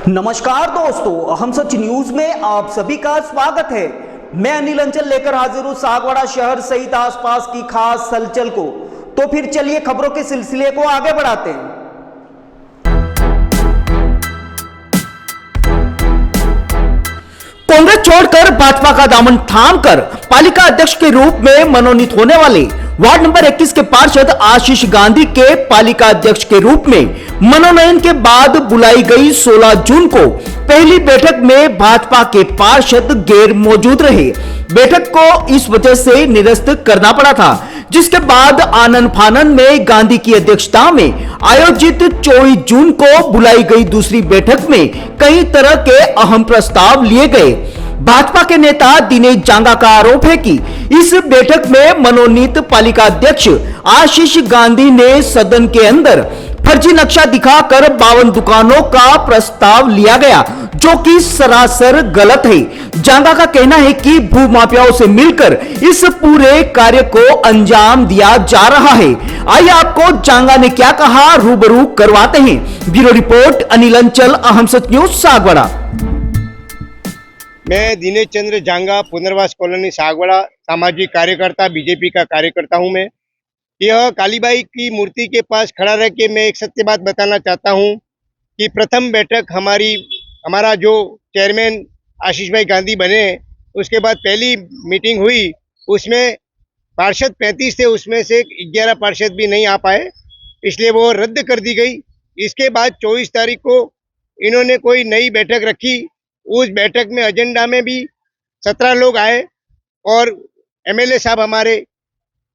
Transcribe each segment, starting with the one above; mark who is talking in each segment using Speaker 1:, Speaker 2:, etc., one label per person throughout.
Speaker 1: नमस्कार दोस्तों, हम सच न्यूज में आप सभी का स्वागत है। मैं अनिल अंचल लेकर हाजिर हूं सागवाड़ा शहर सहित आसपास की खास हलचल को। तो फिर चलिए खबरों के सिलसिले को आगे बढ़ाते हैं। कांग्रेस छोड़कर भाजपा का दामन थामकर पालिका अध्यक्ष के रूप में मनोनीत होने वाले वार्ड नंबर 21 के पार्षद आशीष गांधी के पालिका अध्यक्ष के रूप में मनोनयन के बाद बुलाई गई 16 जून को पहली बैठक में भाजपा के पार्षद गैर मौजूद रहे। बैठक को इस वजह से निरस्त करना पड़ा था, जिसके बाद आनन फानन में गांधी की अध्यक्षता में आयोजित 24 जून को बुलाई गई दूसरी बैठक में कई तरह के अहम प्रस्ताव लिए गए। भाजपा के नेता दिनेश जांगा का आरोप है कि इस बैठक में मनोनीत पालिका अध्यक्ष आशीष गांधी ने सदन के अंदर फर्जी नक्शा दिखाकर 52 दुकानों का प्रस्ताव लिया गया, जो कि सरासर गलत है। जांगा का कहना है कि भूमाफियाओं से मिलकर इस पूरे कार्य को अंजाम दिया जा रहा है। आइए आपको जांगा ने क्या कहा रूबरू करवाते हैं। ब्यूरो रिपोर्ट अनिल अंचल, अहम सच न्यूज सागवाड़ा।
Speaker 2: मैं दिनेश चंद्र जांगा, पुनर्वास कॉलोनी सागवाड़ा, सामाजिक कार्यकर्ता, बीजेपी का कार्यकर्ता हूं। मैं यह कालीबाई की मूर्ति के पास खड़ा रह के मैं एक सत्य बात बताना चाहता हूं कि प्रथम बैठक हमारा जो चेयरमैन आशीष भाई गांधी बने, उसके बाद पहली मीटिंग हुई, उसमें पार्षद 35 थे, उसमें से 11 पार्षद भी नहीं आ पाए, इसलिए वो रद्द कर दी गई। इसके बाद 24 तारीख को इन्होंने कोई नई बैठक रखी। उस बैठक में एजेंडा में भी 17 लोग आए और एमएलए साहब हमारे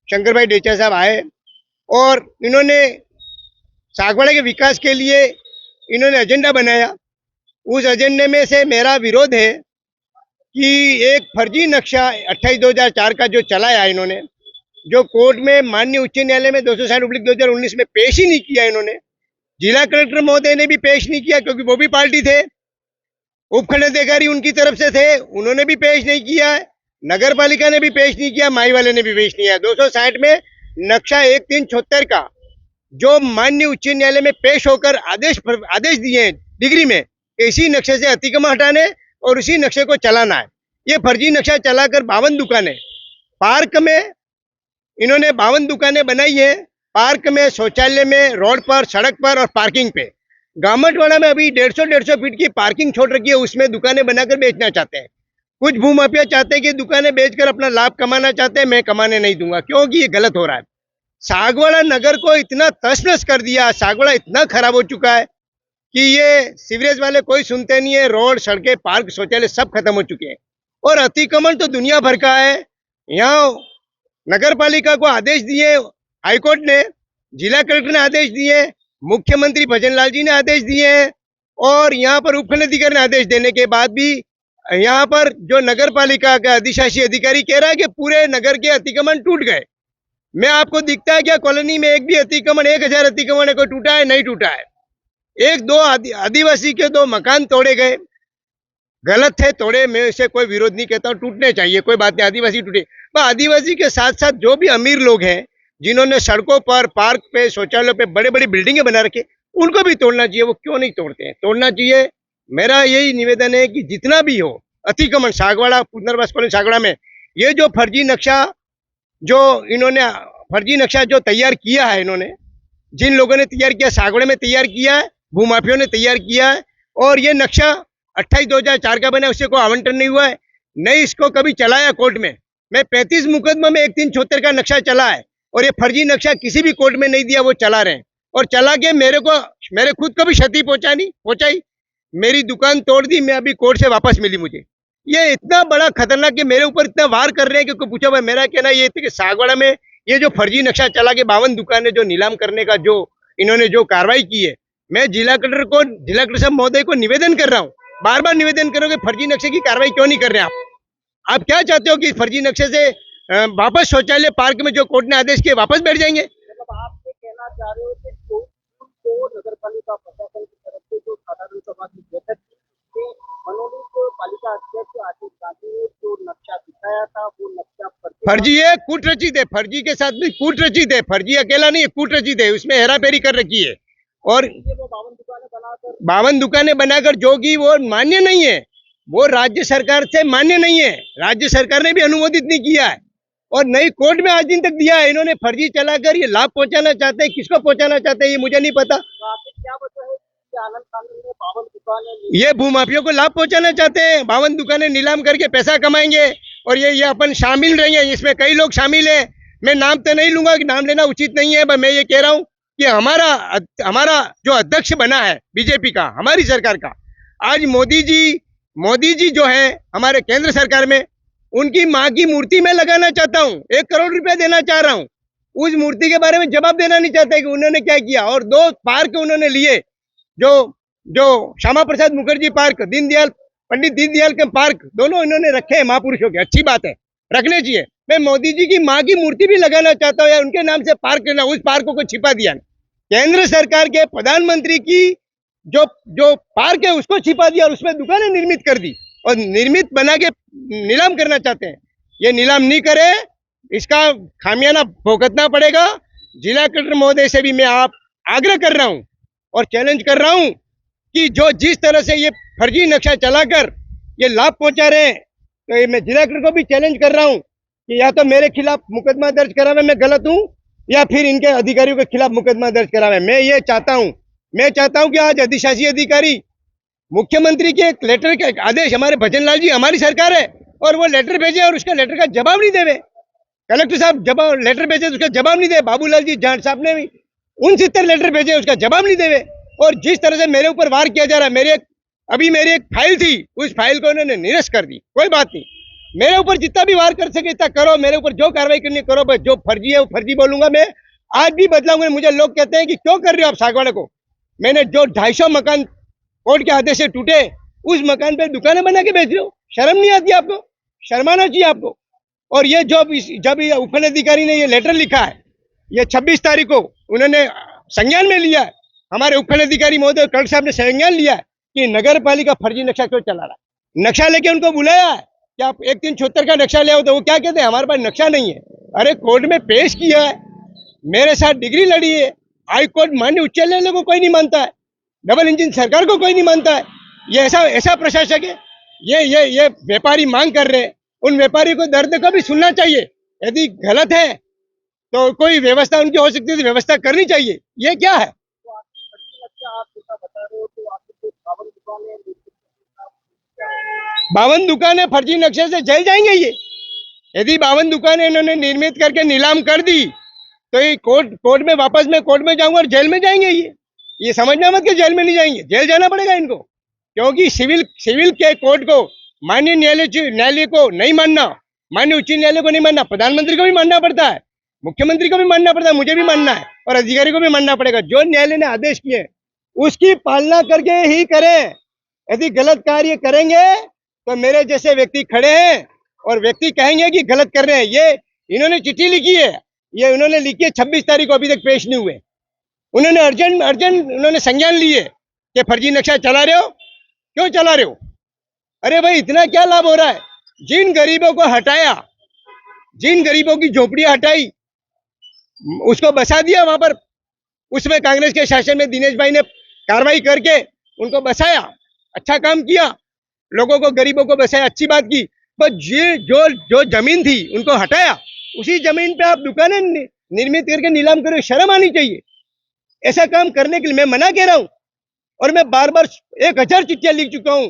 Speaker 2: शंकर भाई डेचा साहब आए और इन्होंने सागवाड़ा के विकास के लिए इन्होंने एजेंडा बनाया। उस एजेंडे में से मेरा विरोध है कि एक फर्जी नक्शा 28/2004 का जो चलाया इन्होंने, जो कोर्ट में माननीय उच्च न्यायालय में 260/2019 में पेश ही नहीं किया। इन्होंने जिला कलेक्टर महोदय ने भी पेश नहीं किया, क्योंकि वो भी पार्टी थे। उपखंड अधिकारी उनकी तरफ से थे, उन्होंने भी पेश नहीं किया। नगर पालिका ने भी पेश नहीं किया, माई वाले ने भी पेश नहीं किया। 260 में नक्शा 1376 का जो माननीय उच्च न्यायालय में पेश होकर आदेश दिए हैं डिग्री में, इसी नक्शे से अतिक्रमण हटाने और उसी नक्शे को चलाना है। ये फर्जी नक्शा चलाकर 52 दुकानें पार्क में इन्होंने 52 दुकानें बनाई है। पार्क में, शौचालय में, रोड पर, सड़क पर और पार्किंग पे। गामटवाड़ा में अभी 150 फीट की पार्किंग छोड़ रखी है, उसमें दुकानें बनाकर बेचना चाहते हैं। कुछ भूमाफिया चाहते हैं कि दुकानें बेचकर अपना लाभ कमाना चाहते हैं। मैं कमाने नहीं दूंगा, क्योंकि ये गलत हो रहा है। सागवाड़ा नगर को इतना तहस-नहस कर दिया, सागवाड़ा इतना खराब हो चुका है कि ये सीवरेज वाले कोई सुनते नहीं है। रोड, सड़कें, पार्क, शौचालय सब खत्म हो चुके हैं और अतिक्रमण तो दुनिया भर का है। यहाँ नगर पालिका को आदेश दिए हाईकोर्ट ने, जिला कलेक्टर ने आदेश दिए, मुख्यमंत्री भजनलाल जी ने आदेश दिए हैं और यहाँ पर उपखंड अधिकारी ने आदेश देने के बाद भी यहाँ पर जो नगर पालिका का अधिशासी अधिकारी कह रहा है कि पूरे नगर के अतिक्रमण टूट गए। मैं आपको दिखता है क्या कॉलोनी में एक भी अतिक्रमण, 1000 अतिक्रमण कोई टूटा है? नहीं टूटा है। 1-2 आदिवासी के 2 मकान तोड़े गए, गलत है, तोड़े, मैं इसे कोई विरोध नहीं कहता हूँ, टूटने चाहिए, कोई बात नहीं, आदिवासी टूटे। पर आदिवासी के साथ साथ जो भी अमीर लोग हैं, जिन्होंने सड़कों पर, पार्क पे, शौचालयों पे बड़े बड़ी बिल्डिंगें बना रखे, उनको भी तोड़ना चाहिए। वो क्यों नहीं तोड़ते हैं? तोड़ना चाहिए। मेरा यही निवेदन है कि जितना भी हो अतिक्रमण सागवाड़ा, पुनर्वास कॉलोनी सागवाड़ा में ये जो फर्जी नक्शा जो तैयार किया है, इन्होंने जिन लोगों ने तैयार किया, सागवाड़ा में तैयार किया है, भूमाफियों ने तैयार किया है और ये नक्शा 28/2004 का बना, उससे कोई आवंटन नहीं हुआ है, नहीं इसको कभी चलाया कोर्ट में। मैं 35 मुकदमा में 1376 का नक्शा चला है और ये फर्जी नक्शा किसी भी कोर्ट में नहीं दिया, वो चला रहे हैं और चला के मेरे खुद को भी क्षति पहुंचाई। मेरी दुकान तोड़ दी, मैं अभी कोर्ट से वापस मिली मुझे। ये इतना बड़ा खतरनाक कि मेरे ऊपर इतना वार कर रहे हैं कि पूछो भाई। मेरा कहना ये था कि सागवाड़ा में ये जो फर्जी नक्शा चला के 52 दुकानें जो नीलाम करने का जो इन्होंने जो कार्रवाई की है, मैं जिला कलेक्टर साहब महोदय को निवेदन कर रहा हूँ, बार बार निवेदन करो कि फर्जी नक्शे की कार्रवाई क्यों नहीं कर रहे आप। आप क्या चाहते हो कि फर्जी नक्शे से वापस शौचालय पार्क में जो कोर्ट ने आदेश किए वापस बैठ जाएंगे?
Speaker 3: मतलब आप ये कहना चाह रहे हो कि को नगर पालिका प्रशासन की तरफ से जो साधारण सभा की बैठक थी उसमें मनोनीत पालिका अध्यक्ष आशीष गांधी ने जो नक्शा दिखाया था वो नक्शा
Speaker 2: फर्जी है, कूट रचित है, फर्जी के साथ भी कूट रचित है, फर्जी अकेला नहीं है, कूट रचित है, उसमें हेराफेरी कर रखी है और
Speaker 3: वो
Speaker 2: 52 दुकानें बनाकर जो कि वो मान्य नहीं है, वो राज्य सरकार से मान्य नहीं है, राज्य सरकार ने भी अनुमोदित नहीं किया है और नई कोर्ट में आज दिन तक दिया है। इन्होंने फर्जी चलाकर ये लाभ पहुंचाना चाहते हैं, किसको पहुंचाना चाहते हैं ये मुझे नहीं पता।
Speaker 3: तो आपने क्या वजह है कि आनंद कानून में 52 दुकानें
Speaker 2: ये भूमाफियों को लाभ पहुंचाना चाहते हैं, 52 दुकानें नीलाम करके पैसा कमाएंगे और ये अपन शामिल रहेंगे, इसमें कई लोग शामिल हैं। मैं नाम तो नहीं लूंगा कि नाम लेना उचित नहीं है, पर मैं ये कह रहा हूँ कि हमारा जो अध्यक्ष बना है बीजेपी का, हमारी सरकार का, आज मोदी जी जो है हमारे केंद्र सरकार में, उनकी माँ की मूर्ति में लगाना चाहता हूँ, 1 करोड़ रुपया देना चाह रहा हूँ। उस मूर्ति के बारे में जवाब देना नहीं चाहते कि उन्होंने क्या किया। और 2 पार्क उन्होंने लिए, जो श्यामा प्रसाद मुखर्जी पार्क, पंडित दीनदयाल के पार्क, दोनों इन्होंने रखे हैं महापुरुषों के, अच्छी बात है, रखने चाहिए। मैं मोदी जी की माँ की मूर्ति भी लगाना चाहता हूँ या उनके नाम से पार्क लेना, उस पार्क को छिपा दिया। केंद्र सरकार के प्रधानमंत्री की जो पार्क है उसको छिपा दिया और उसमें दुकानें निर्मित कर दी और निर्मित बना के नीलाम करना चाहते हैं। ये नीलाम नहीं करे, इसका खामियाना भुगतना पड़ेगा। जिला कलेक्टर महोदय से भी मैं आग्रह कर रहा हूं और चैलेंज कर रहा हूं कि जिस तरह से ये फर्जी नक्शा चलाकर ये लाभ पहुंचा रहे हैं, तो ये मैं जिला कलेक्टर को भी चैलेंज कर रहा हूं कि या तो मेरे खिलाफ मुकदमा दर्ज करावे, मैं गलत हूं, या फिर इनके अधिकारियों के खिलाफ मुकदमा दर्ज करावे। मैं चाहता हूं कि आज अधिशासी अधिकारी मुख्यमंत्री के एक लेटर के आदेश, हमारे भजनलाल जी हमारी सरकार है और वो लेटर भेजे और उसका लेटर का जवाब नहीं देवे। कलेक्टर साहब जवाब लेटर भेजे उसका जवाब नहीं दे, बाबूलाल जी जाट साहब ने भी 69 लेटर भेजे उसका जवाब नहीं देवे। और जिस तरह से मेरे ऊपर वार किया जा रहा है, मेरी एक फाइल थी, उस फाइल को उन्होंने निरस्त कर दी। कोई बात नहीं, मेरे ऊपर जितना भी वार कर सके इतना करो, मेरे ऊपर जो कार्रवाई करनी करो, बस जो फर्जी है वो फर्जी बोलूंगा। मैं आज भी बदलाऊंगा। मुझे लोग कहते हैं कि क्यों कर रहे हो आप सागवाड़ा को। मैंने जो 250 मकान कोर्ट के आदेश से टूटे, उस मकान पे दुकानें बना के बेच रहे हो, शर्म नहीं आती आपको? शर्माना चाहिए आपको। और ये जब ये उपखंड अधिकारी ने ये लेटर लिखा है, ये 26 तारीख को उन्होंने संज्ञान में लिया है, हमारे उपखंड अधिकारी महोदय कलेक्टर साहब ने संज्ञान लिया है कि नगर पालिका फर्जी नक्शा क्यों चला रहा है। नक्शा लेके उनको बुलाया है कि आप 1376 का नक्शा ले आओ, तो वो क्या कहते हैं हमारे पास नक्शा नहीं है। अरे कोर्ट में पेश किया है, मेरे साथ डिग्री लड़ी है, हाई कोर्ट मान्य उच्च न्यायालय को कोई नहीं मानता है, डबल इंजन सरकार को कोई नहीं मानता है। ये ऐसा प्रशासक है। ये व्यापारी मांग कर रहे हैं, उन व्यापारी को दर्द को भी सुनना चाहिए। यदि गलत है तो कोई व्यवस्था उनकी हो सकती है, तो व्यवस्था करनी चाहिए। ये क्या है?
Speaker 3: आप जैसा बता रहे हो तो आपके 52 दुकानें
Speaker 2: 52 दुकानें फर्जी नक्शे से जल जाएंगे। ये यदि 52 दुकानें इन्होंने निर्मित करके नीलाम कर दी तो ये कोर्ट में वापस मैं कोर्ट में जाऊंगा और जेल में जाएंगे। ये समझना मत कि जेल में नहीं जाएंगे, जेल जाना पड़ेगा इनको, क्योंकि सिविल के कोर्ट को माननीय न्यायालय को नहीं मानना, माननीय उच्च न्यायालय को नहीं मानना, प्रधानमंत्री को भी मानना पड़ता है, मुख्यमंत्री को भी मानना पड़ता है, मुझे भी मानना है और अधिकारी को भी मानना पड़ेगा। जो न्यायालय ने आदेश किए उसकी पालना करके ही करें। यदि गलत कार्य करेंगे तो मेरे जैसे व्यक्ति खड़े हैं और व्यक्ति कहेंगे कि गलत कर रहे हैं। ये इन्होंने चिट्ठी लिखी है, ये उन्होंने लिखी है 26 तारीख को, अभी तक पेश नहीं हुए। उन्होंने अर्जेंट उन्होंने संज्ञान लिए कि फर्जी नक्शा चला रहे हो, क्यों चला रहे हो? अरे भाई इतना क्या लाभ हो रहा है? जिन गरीबों को हटाया, जिन गरीबों की झोपड़ियां हटाई, उसको बसा दिया वहां पर, उसमें कांग्रेस के शासन में दिनेश भाई ने कार्रवाई करके उनको बसाया, अच्छा काम किया, लोगों को गरीबों को बसाया, अच्छी बात की। पर जो जमीन थी उनको हटाया, उसी जमीन पे आप दुकानें निर्मित करके नीलाम करो, शर्म आनी चाहिए। ऐसा काम करने के लिए मैं मना कह रहा हूं और मैं बार 1000 चिट्ठियां लिख चुका हूं,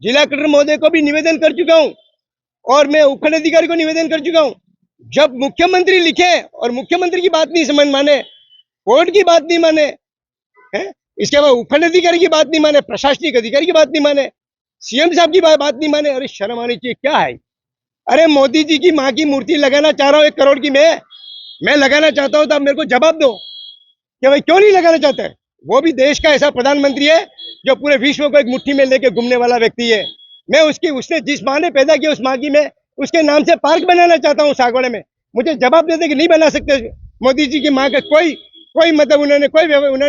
Speaker 2: जिला कलेक्टर महोदय को भी निवेदन कर चुका हूं और मैं उपखंड अधिकारी को निवेदन कर चुका हूं। जब मुख्यमंत्री लिखे और मुख्यमंत्री की बात नहीं समझ माने, कोर्ट की बात नहीं माने, है इसके बाद उपखंड अधिकारी की बात नहीं माने, प्रशासनिक अधिकारी की बात नहीं माने, सीएम साहब की बात नहीं माने, अरे शर्म आनी चाहिए। क्या है? अरे मोदी जी की माँ की मूर्ति लगाना चाह रहा हूँ 1 करोड़ की, मैं लगाना चाहता हूँ, तो आप मेरे को जवाब दो कि भाई क्यों नहीं लगाना चाहते? वो भी देश का ऐसा प्रधानमंत्री है जो पूरे विश्व को एक मुट्ठी में लेके घूमने वाला व्यक्ति है। मैं उसने जिस माँ ने पैदा किया उस माँ की मैं उसके नाम से पार्क बनाना चाहता हूँ सागवाड़े में। मुझे जवाब देते कि नहीं बना सकते। मोदी जी की माँ का कोई मतलब उन्होंने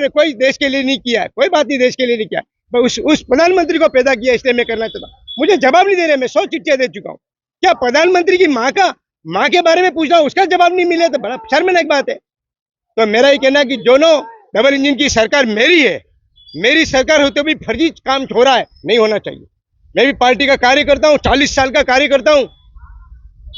Speaker 2: कोई देश के लिए नहीं किया है, कोई बात नहीं देश के लिए नहीं किया। उस प्रधानमंत्री को पैदा किया, इसलिए मैं करना चाहता हूँ। मुझे जवाब नहीं दे रहे, मैं 100 चिट्ठियां दे चुका हूँ। क्या प्रधानमंत्री की माँ के बारे में पूछ रहा हूँ, उसका जवाब नहीं मिले तो बड़ा शर्मनाक बात है। तो मेरा ये कहना है कि दोनों डबल इंजन की सरकार मेरी है, मेरी सरकार होते भी फर्जी काम हो रहा है, नहीं होना चाहिए। मैं भी पार्टी का कार्यकर्ता हूँ, 40 साल का कार्यकर्ता हूँ,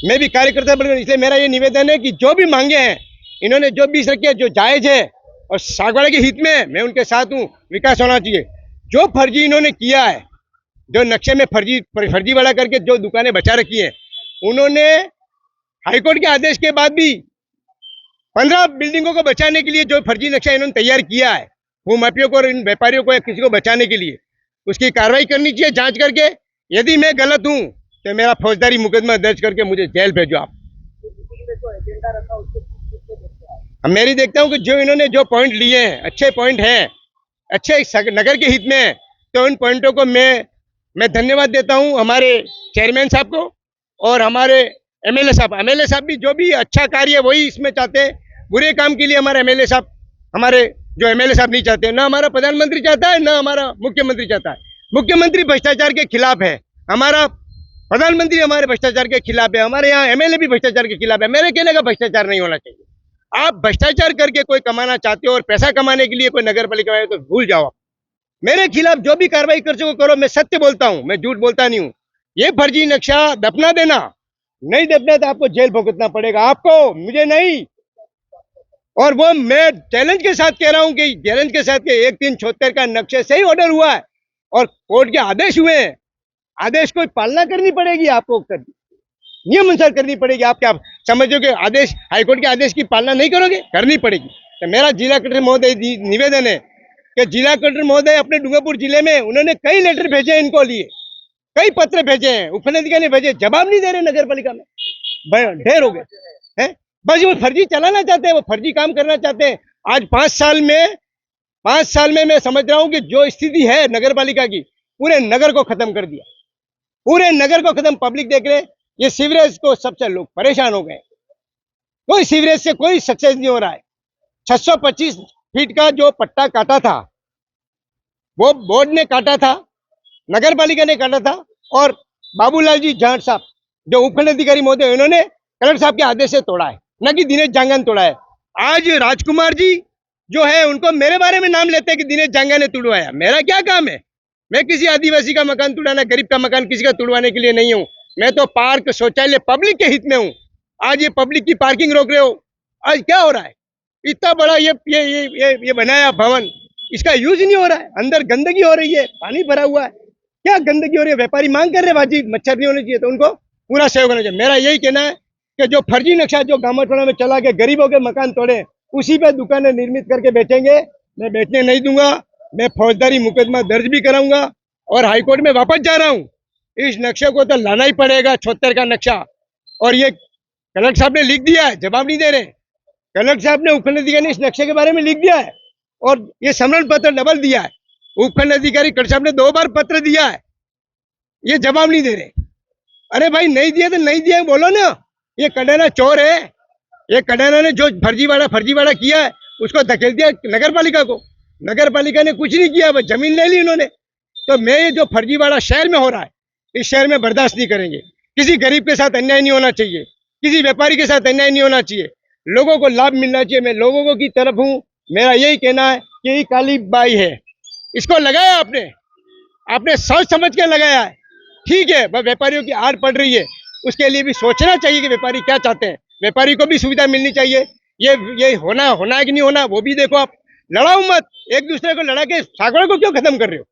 Speaker 2: मैं भी कार्यकर्ता बन, इसलिए मेरा ये निवेदन है कि जो भी मांगे हैं इन्होंने, जो भी रखी है, जो जायज है और सागवाड़ा के हित में, मैं उनके साथ हूँ। विकास होना चाहिए। जो फर्जी इन्होंने किया है, जो नक्शे में फर्जीवाड़ा करके जो दुकानें बचा रखी है, उन्होंने हाईकोर्ट के आदेश के बाद भी 15 बिल्डिंगों को बचाने के लिए जो फर्जी नक्शा इन्होंने तैयार किया है, भूमाफियों को और इन व्यापारियों को या किसी को बचाने के लिए, उसकी कार्रवाई करनी चाहिए जांच करके। यदि मैं गलत हूं तो मेरा फौजदारी मुकदमा दर्ज करके मुझे जेल भेजो आप।
Speaker 3: जो एजेंडा रखा उसको किससे देखते हैं?
Speaker 2: अब मेरी देखता हूं कि जो इन्होंने जो पॉइंट लिए हैं, अच्छे पॉइंट हैं, अच्छे नगर के हित में है, तो उन पॉइंटों को मैं धन्यवाद देता हूं हमारे चेयरमैन साहब को और हमारे एमएलए साहब भी जो भी अच्छा कार्य है वही इसमें चाहते हैं। बुरे काम के लिए हमारे एमएलए साहब, हमारे जो एमएलए साहब नहीं चाहते, ना हमारा प्रधानमंत्री चाहता है, ना हमारा मुख्यमंत्री चाहता है। मुख्यमंत्री भ्रष्टाचार के खिलाफ है, हमारा प्रधानमंत्री हमारे भ्रष्टाचार के खिलाफ है, हमारे यहाँ एमएलए भी भ्रष्टाचार के खिलाफ है। मेरे कहने का भ्रष्टाचार नहीं होना चाहिए। आप भ्रष्टाचार करके कोई कमाना चाहते हो और पैसा कमाने के लिए कोई नगर पालिका है तो भूल जाओ आप। मेरे खिलाफ जो भी कार्रवाई कर सको करो, मैं सत्य बोलता हूँ, मैं झूठ बोलता नहीं हूँ। ये फर्जी नक्शा दफना देना, नहीं दफना तो आपको जेल भुगतना पड़ेगा, आपको, मुझे नहीं। और वो मैं चैलेंज के साथ कह रहा हूं कि चैलेंज के साथ कि 1376 का नक्शे से ही ऑर्डर हुआ है और कोर्ट के आदेश हुए हैं, आदेश को पालना करनी पड़ेगी आपको, नियम अनुसार करनी पड़ेगी। आप क्या समझो कि आदेश, हाईकोर्ट के आदेश की पालना नहीं करोगे? करनी पड़ेगी। तो मेरा जिला कलेक्टर महोदय निवेदन है कि जिला कलेक्टर महोदय अपने डूंगरपुर जिले में उन्होंने कई लेटर भेजे हैं, इनको लिए कई पत्र भेजे हैं, उपनिदेशक ने भेजे, जवाब नहीं दे रहे नगर पालिका में, ढेर हो गए हैं। बस वो फर्जी चलाना चाहते हैं, वो फर्जी काम करना चाहते हैं। आज 5 साल में मैं समझ रहा हूं कि जो स्थिति है नगर पालिका की, पूरे नगर को खत्म कर दिया, पूरे नगर को खत्म। पब्लिक देख रहे, ये सीवरेज को सबसे लोग परेशान हो गए, कोई सीवरेज से कोई सक्सेस नहीं हो रहा है। 625 फीट का जो पट्टा काटा था वो बोर्ड ने काटा था, नगर पालिका ने काटा था, और बाबूलाल जी जाट साहब जो उपखंड अधिकारी महोदय, उन्होंने कलेक्टर साहब के आदेश से तोड़ा है, न कि दिनेश जांगा ने तोड़ा है। आज राजकुमार जी जो है उनको मेरे बारे में नाम लेते हैं कि दिनेश जांगा ने तुड़वाया। मेरा क्या काम है? मैं किसी आदिवासी का मकान तुड़ाना, गरीब का मकान किसी का तुड़वाने के लिए नहीं हूँ। मैं तो पार्क, शौचालय पब्लिक के हित में हूँ। आज ये पब्लिक की पार्किंग रोक रहे हो, आज क्या हो रहा है? इतना बड़ा ये बनाया भवन, इसका यूज नहीं हो रहा है, अंदर गंदगी हो रही है, पानी भरा हुआ है। क्या गंदगी हो रही है? व्यापारी मांग कर रहे हैं बाजी, मच्छर नहीं होने चाहिए, तो उनको पूरा सहयोग होना चाहिए। मेरा यही कहना है कि जो फर्जी नक्शा जो गांव में चला के गरीबों के मकान तोड़े, उसी पे दुकानें निर्मित करके बेचेंगे, मैं बेचने नहीं दूंगा। मैं फौजदारी मुकदमा दर्ज भी कराऊंगा और हाईकोर्ट में वापस जा रहा हूं। इस नक्शे को तो लाना ही पड़ेगा, 76 का नक्शा। और ये कलेक्टर साहब ने लिख दिया है, जवाब नहीं दे रहे। कलेक्टर साहब ने उपखंड अधिकारी ने इस नक्शे के बारे में लिख दिया है और ये समरण पत्र डबल दिया है। उपखंड अधिकारी कलेक्टर साहब ने 2 बार पत्र दिया है, ये जवाब नहीं दे रहे। अरे भाई, नहीं दिया तो नहीं दिया बोलो ना। ये कडाना चोर है, ये कडाना ने जो फर्जीवाड़ा किया है उसको धकेल दिया नगर पालिका को। नगर पालिका ने कुछ नहीं किया, बस जमीन ले ली उन्होंने। तो मैं ये जो फर्जीवाड़ा शहर में हो रहा है, इस शहर में बर्दाश्त नहीं करेंगे। किसी गरीब के साथ अन्याय नहीं होना चाहिए, किसी व्यापारी के साथ अन्याय नहीं होना चाहिए, लोगों को लाभ मिलना चाहिए। मैं लोगों की तरफ हूँ। मेरा यही कहना है कि ये काली बाई है, इसको लगाया आपने सोच समझ के लगाया है, ठीक है। वह व्यापारियों की आड़ पड़ रही है, उसके लिए भी सोचना चाहिए कि व्यापारी क्या चाहते हैं, व्यापारी को भी सुविधा मिलनी चाहिए। ये होना है कि नहीं होना, वो भी देखो। आप लड़ाओ मत, एक दूसरे को लड़ा के सागवाड़ा को क्यों खत्म कर रहे हो?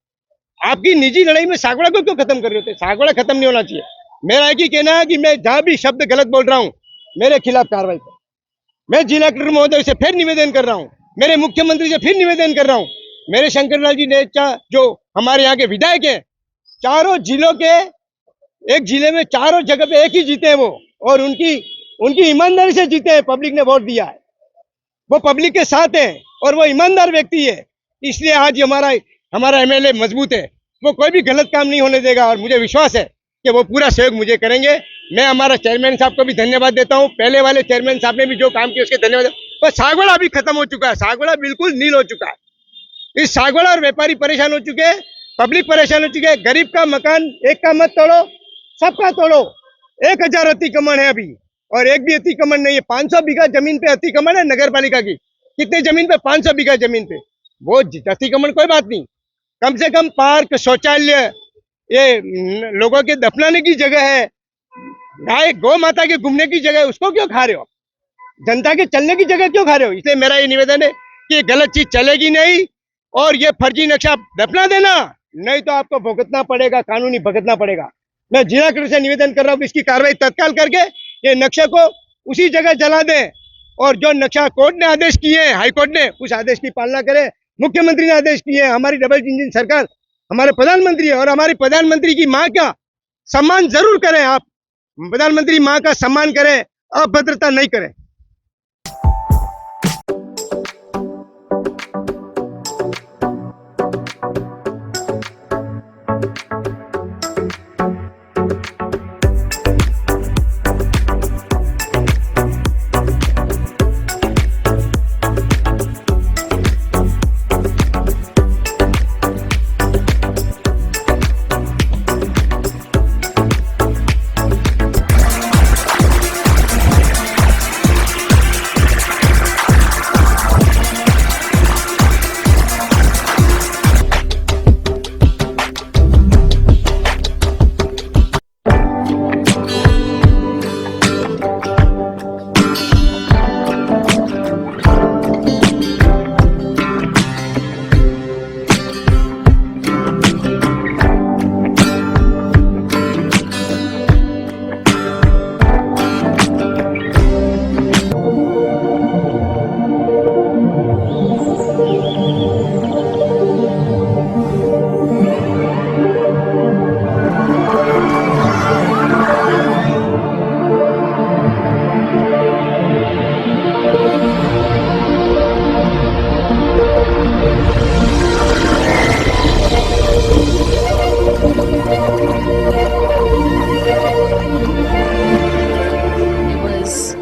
Speaker 2: आपकी निजी लड़ाई में सागवाड़ा को क्यों खत्म कर रहे हो? सागवाड़ा खत्म नहीं होना चाहिए। मेरा एक ही कहना है कि मैं जहां भी शब्द गलत बोल रहा हूँ, मेरे खिलाफ कार्रवाई करो। मैं जिला कलेक्टर महोदय से फिर निवेदन कर रहा हूँ, मेरे मुख्यमंत्री से फिर निवेदन कर रहा हूँ, मेरे शंकरलाल जी नेचा जो हमारे यहाँ के विधायक हैं, चारों जिलों के, एक जिले में चारों जगह पे एक ही जीते हैं वो, और उनकी ईमानदारी से जीते हैं। पब्लिक ने वोट दिया है, वो पब्लिक के साथ है और वो ईमानदार व्यक्ति है। इसलिए आज हमारा एमएलए मजबूत है, वो कोई भी गलत काम नहीं होने देगा और मुझे विश्वास है कि वो पूरा सहयोग मुझे करेंगे। मैं हमारा चेयरमैन साहब को भी धन्यवाद देता हूँ, पहले वाले चेयरमैन साहब ने भी जो काम किया उसके धन्यवाद। पर सागवाड़ा अभी खत्म हो चुका है, सागवाड़ा बिल्कुल नील हो चुका है। इस सागवाड़ा और व्यापारी परेशान हो चुके हैं, पब्लिक परेशान हो चुकी है। गरीब का मकान एक का मत तोड़ो, सबका तोड़ो। 1000 अतिक्रमण है अभी, और एक भी अतिक्रमण नहीं है। 500 बीघा जमीन पे अतिक्रमण है नगर पालिका की। कितने जमीन पे? 500 बीघा जमीन पे। वो अतिक्रमण कोई बात नहीं, कम से कम पार्क, शौचालय, ये लोगों के दफनाने की जगह है, गाय गौ माता के घूमने की जगह है, उसको क्यों खा रहे हो? जनता के चलने की जगह क्यों खा रहे हो? इसलिए मेरा ये निवेदन है कि ये गलत चीज चलेगी नहीं, और ये फर्जी नक्शा दफना देना, नहीं तो आपको भुगतना पड़ेगा, कानूनी भुगतना पड़ेगा। मैं जिला कलेक्टर से निवेदन कर रहा हूँ कि इसकी कार्रवाई तत्काल करके ये नक्शे को उसी जगह जला दें, और जो नक्शा कोर्ट ने आदेश किए हैं, हाईकोर्ट ने, उस आदेश की पालना करें। मुख्यमंत्री ने आदेश किए हैं, हमारी डबल इंजन सरकार, हमारे प्रधानमंत्री है, और हमारी प्रधानमंत्री की माँ का सम्मान जरूर करें। आप प्रधानमंत्री माँ का सम्मान करें, अभद्रता नहीं करें।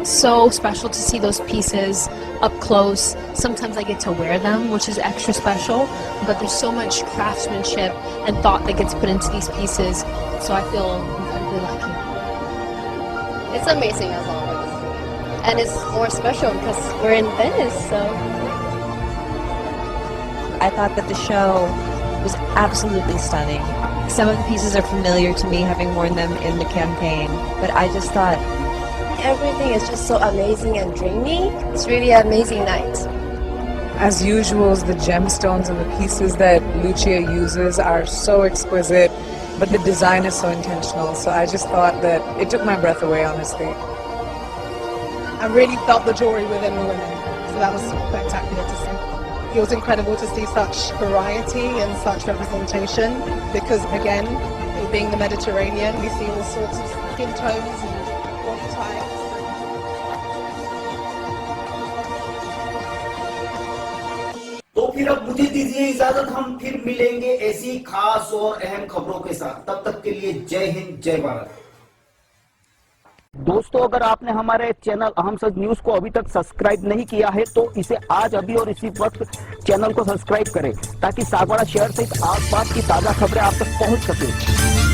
Speaker 4: So special to see those pieces up close. Sometimes I get to wear them, which is extra special, but there's so much craftsmanship and thought that gets put into these pieces, so I feel incredibly lucky.
Speaker 5: It's amazing as always, and it's more special because we're in Venice, so.
Speaker 6: I thought that the show was absolutely stunning. Some of the pieces are familiar to me, having worn them in the campaign, but I just thought
Speaker 5: Everything is just so amazing and dreamy. It's really an amazing night.
Speaker 7: As usual, the gemstones and the pieces that Lucia uses are so exquisite, but the design is so intentional. So I just thought that it took my breath away, honestly.
Speaker 8: I really felt the jewelry within the women, so that was spectacular to see. It was incredible to see such variety and such representation because, again, it being the Mediterranean, we see all sorts of skin tones and body types.
Speaker 1: तो फिर अब मुझे दीजिए इजाजत, हम फिर मिलेंगे ऐसी खास और अहम खबरों के साथ। तब तक के लिए जय हिंद, जय भारत। दोस्तों, अगर आपने हमारे चैनल अहम सच न्यूज को अभी तक सब्सक्राइब नहीं किया है तो इसे आज अभी और इसी वक्त चैनल को सब्सक्राइब करें ताकि सागवाड़ा शहर सहित आसपास की ताजा खबरें आप तक पहुंच सके।